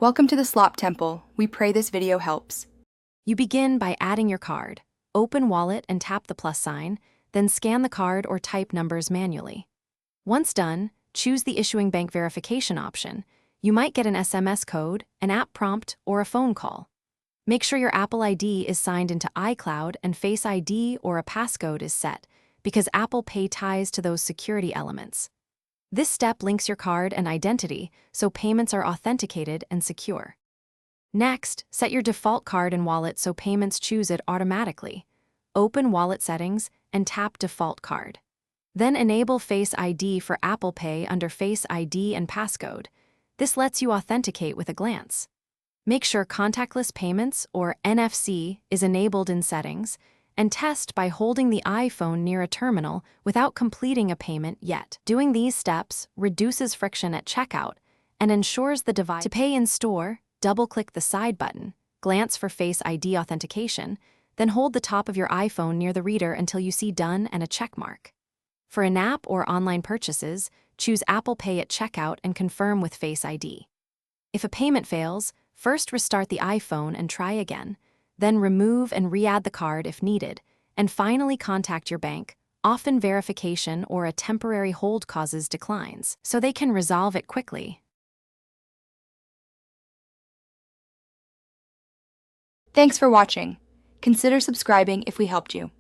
Welcome to the Slop Temple. We pray this video helps. You begin by adding your card. Open Wallet and tap the plus sign, then scan the card or type numbers manually. Once done, choose the issuing bank verification option. You might get an SMS code, an app prompt, or a phone call. Make sure your Apple ID is signed into iCloud and Face ID or a passcode is set, because Apple Pay ties to those security elements. This step links your card and identity, so payments are authenticated and secure. Next, set your default card and wallet so payments choose it automatically. Open Wallet Settings and tap Default Card. Then enable Face ID for Apple Pay under Face ID and Passcode. This lets you authenticate with a glance. Make sure Contactless Payments, or NFC, is enabled in Settings, and test by holding the iPhone near a terminal without completing a payment yet. Doing these steps reduces friction at checkout and ensures the device. To pay in store, double-click the side button, glance for Face ID authentication, then hold the top of your iPhone near the reader until you see Done and a check mark. For in-app or online purchases, choose Apple Pay at checkout and confirm with Face ID. If a payment fails, first restart the iPhone and try again, then remove and re-add the card if needed, and finally contact your bank. Often verification or a temporary hold causes declines, so they can resolve it quickly. Thanks for watching. Consider subscribing if we helped you.